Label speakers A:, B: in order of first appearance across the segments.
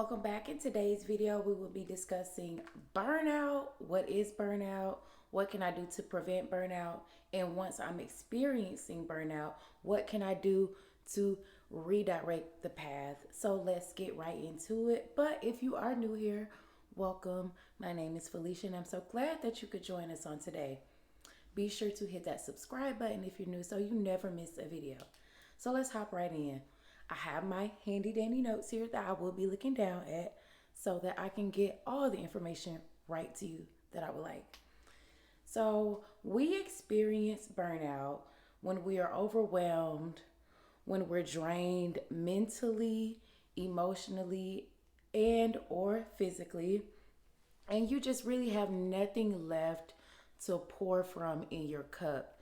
A: Welcome back. In today's video, we will be discussing burnout. What is burnout? What can I do to prevent burnout? And once I'm experiencing burnout, what can I do to redirect the path? So let's get right into it. But if you are new here, welcome. My name is Felicia, and I'm so glad that you could join us on today. Be sure to hit that subscribe button if you're new so you never miss a video. So let's hop right in. I have my handy dandy notes here that I will be looking down at so that I can get all the information right to you that I would like. So, we experience burnout when we are overwhelmed, when we're drained mentally, emotionally, and or physically, and you just really have nothing left to pour from in your cup.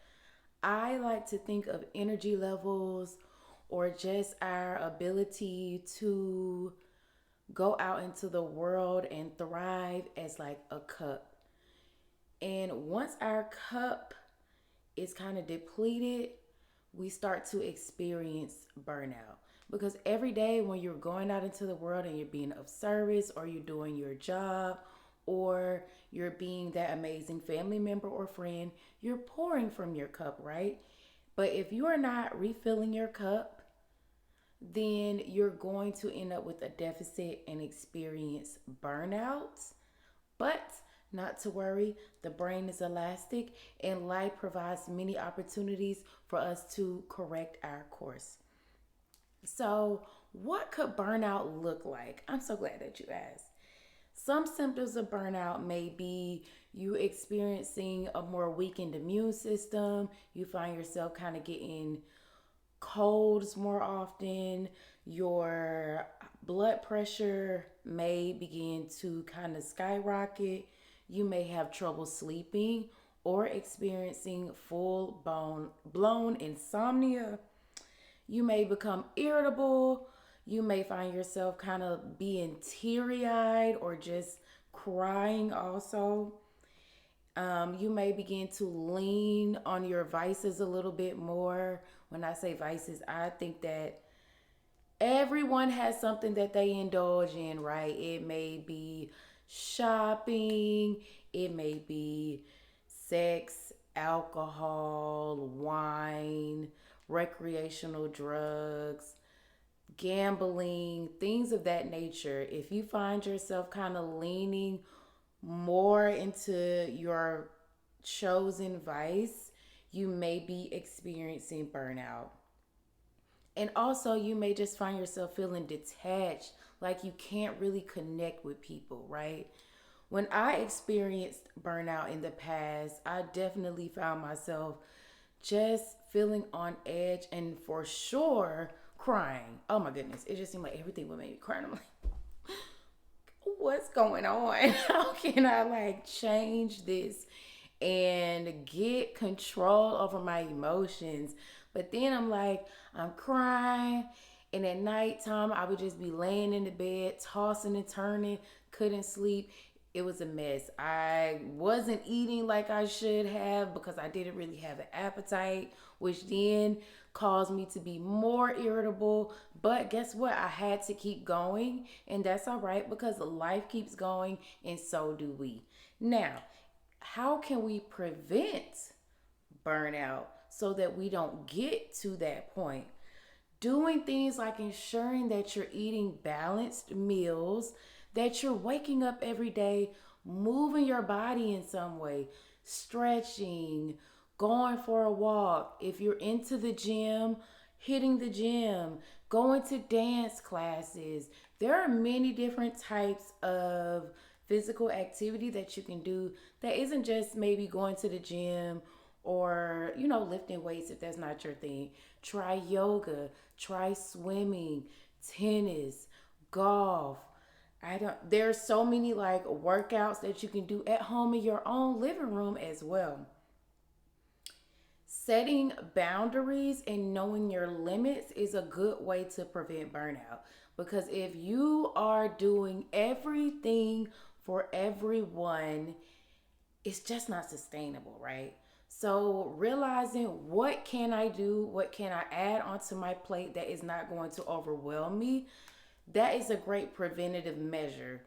A: I like to think of energy levels or just our ability to go out into the world and thrive as like a cup. And once our cup is kind of depleted, we start to experience burnout. Because every day when you're going out into the world and you're being of service or you're doing your job or you're being that amazing family member or friend, you're pouring from your cup, right? But if you are not refilling your cup, then you're going to end up with a deficit and experience burnout. But not to worry, the brain is elastic and life provides many opportunities for us to correct our course. So, what could burnout look like? I'm so glad that you asked. Some symptoms of burnout may be you experiencing a more weakened immune system, you find yourself kind of getting colds more often, your blood pressure may begin to kind of skyrocket, you may have trouble sleeping or experiencing full blown insomnia. You may become irritable. You may find yourself kind of being teary eyed or just crying, also. You may begin to lean on your vices a little bit more. When I say vices, I think that everyone has something that they indulge in, right? It may be shopping, it may be sex, alcohol, wine, recreational drugs, gambling, things of that nature. If you find yourself kind of leaning more into your chosen vice, you may be experiencing burnout. And also, you may just find yourself feeling detached, like you can't really connect with people, right? When I experienced burnout in the past, I definitely found myself just feeling on edge and for sure crying. Oh my goodness, it just seemed like everything would make me cry. And I'm like, what's going on? How can I like change this and get control over my emotions? But then I'm like, I'm crying. And at nighttime, I would just be laying in the bed, tossing and turning, couldn't sleep. It was a mess. I wasn't eating like I should have because I didn't really have an appetite, which then caused me to be more irritable. But guess what? I had to keep going, and that's all right because life keeps going, and so do we. Now, how can we prevent burnout so that we don't get to that point? Doing things like ensuring that you're eating balanced meals, that you're waking up every day, moving your body in some way, stretching, going for a walk. If you're into the gym, hitting the gym, going to dance classes. There are many different types of physical activity that you can do that isn't just maybe going to the gym or lifting weights if that's not your thing. Try yoga, try swimming, tennis, golf. I don't There's so many like workouts that you can do at home in your own living room as well. Setting boundaries and knowing your limits is a good way to prevent burnout, because if you are doing everything for everyone, it's just not sustainable, right? So realizing what can I do, what can I add onto my plate that is not going to overwhelm me, That is a great preventative measure.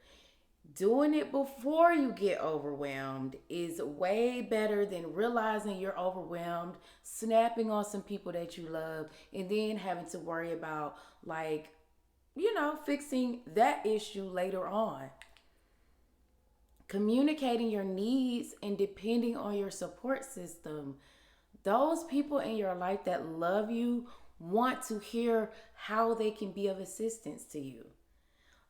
A: Doing it before you get overwhelmed is way better than realizing you're overwhelmed, snapping on some people that you love, and then having to worry about, like, fixing that issue later on. Communicating your needs and depending on your support system. Those people in your life that love you want to hear how they can be of assistance to you.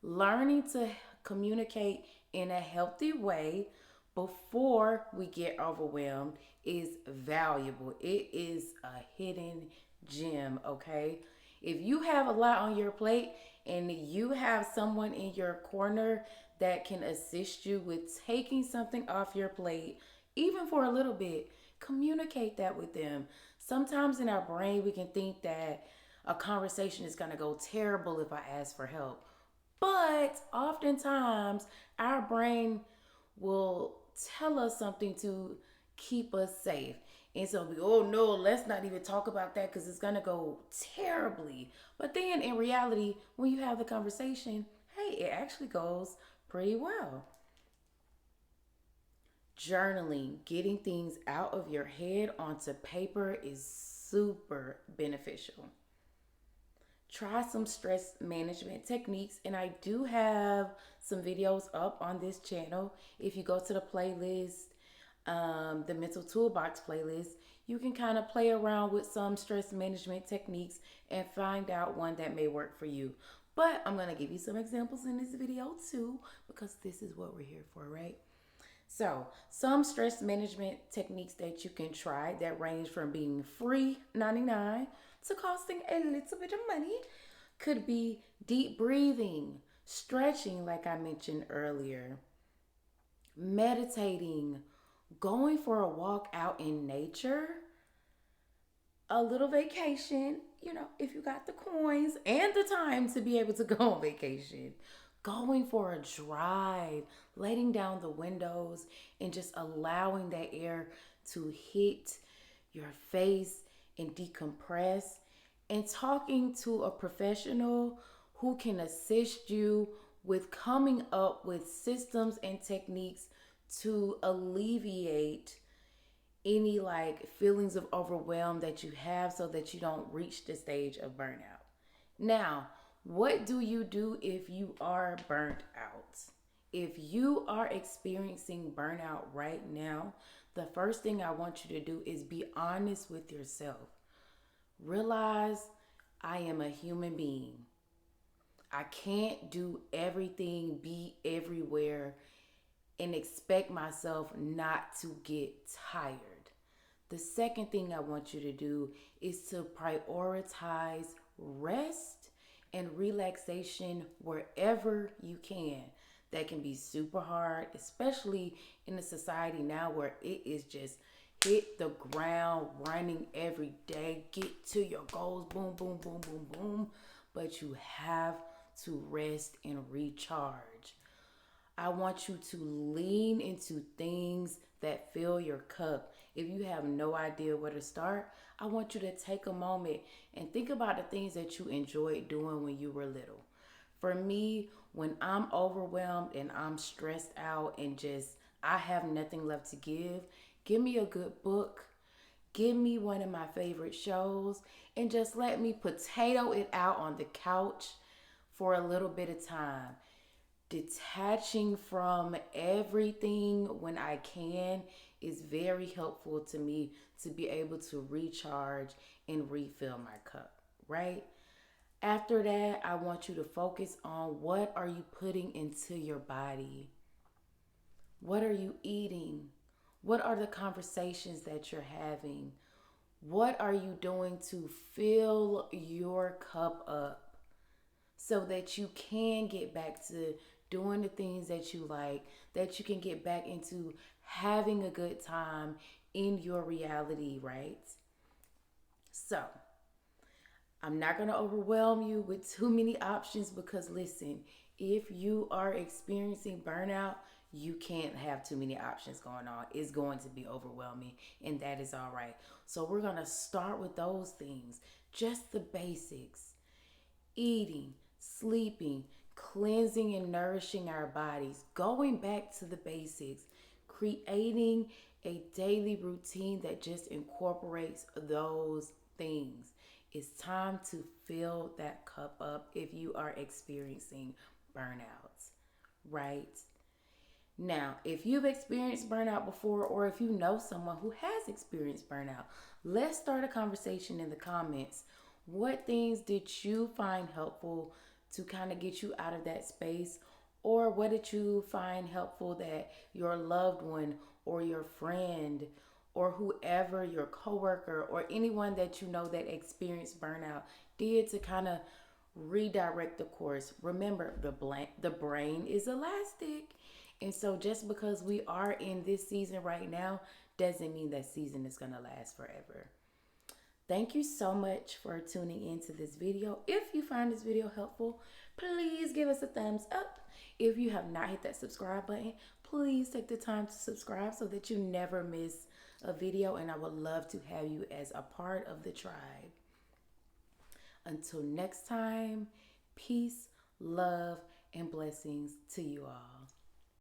A: Learning to communicate in a healthy way before we get overwhelmed is valuable. It is a hidden gem, okay? If you have a lot on your plate and you have someone in your corner that can assist you with taking something off your plate, even for a little bit, communicate that with them. Sometimes in our brain, we can think that a conversation is going to go terrible if I ask for help. But oftentimes, our brain will tell us something to keep us safe. And so we, oh no, let's not even talk about that because it's going to go terribly. But then in reality, when you have the conversation, hey, it actually goes pretty well. Journaling, getting things out of your head onto paper is super beneficial. Try some stress management techniques, and I do have some videos up on this channel. If you go to the playlist, the mental toolbox playlist, you can kind of play around with some stress management techniques and find out one that may work for you. But I'm going to give you some examples in this video too, because this is what we're here for, right? So, some stress management techniques that you can try that range from being free 99 to costing a little bit of money could be deep breathing, stretching, like I mentioned earlier, meditating, going for a walk out in nature, a little vacation, if you got the coins and the time to be able to go on vacation, going for a drive, letting down the windows and just allowing that air to hit your face and decompress, and talking to a professional who can assist you with coming up with systems and techniques to alleviate any like feelings of overwhelm that you have so that you don't reach the stage of burnout. Now, what do you do if you are burnt out? If you are experiencing burnout right now, the first thing I want you to do is be honest with yourself. Realize I am a human being. I can't do everything, be everywhere, and expect myself not to get tired. The second thing I want you to do is to prioritize rest and relaxation wherever you can. That can be super hard, especially in a society now where it is just hit the ground running every day, get to your goals, boom, boom, boom, boom, boom. But you have to rest and recharge. I want you to lean into things that fill your cup. If you have no idea where to start, I want you to take a moment and think about the things that you enjoyed doing when you were little. For me, when I'm overwhelmed and I'm stressed out and just I have nothing left to give me a good book, give me one of my favorite shows, and just let me potato it out on the couch for a little bit of time. Detaching from everything when I can is very helpful to me to be able to recharge and refill my cup, right? After that, I want you to focus on what are you putting into your body? What are you eating? What are the conversations that you're having? What are you doing to fill your cup up so that you can get back to doing the things that you like, that you can get back into having a good time in your reality, right? So, I'm not going to overwhelm you with too many options because listen, if you are experiencing burnout, you can't have too many options going on. It's going to be overwhelming, and that is all right. So, we're going to start with those things, just the basics: eating, sleeping, cleansing and nourishing our bodies, going back to the basics, creating a daily routine that just incorporates those things. It's time to fill that cup up if you are experiencing burnout, right? Now, if you've experienced burnout before, or if you know someone who has experienced burnout, let's start a conversation in the comments. What things did you find helpful to kind of get you out of that space? Or what did you find helpful that your loved one or your friend or whoever, your coworker or anyone that you know that experienced burnout did to kind of redirect the course? Remember, the brain is elastic. And so just because we are in this season right now doesn't mean that season is going to last forever. Thank you so much for tuning into this video. If you find this video helpful, please give us a thumbs up. If you have not hit that subscribe button, please take the time to subscribe so that you never miss a video. And I would love to have you as a part of the tribe. Until next time, peace, love, and blessings to you all.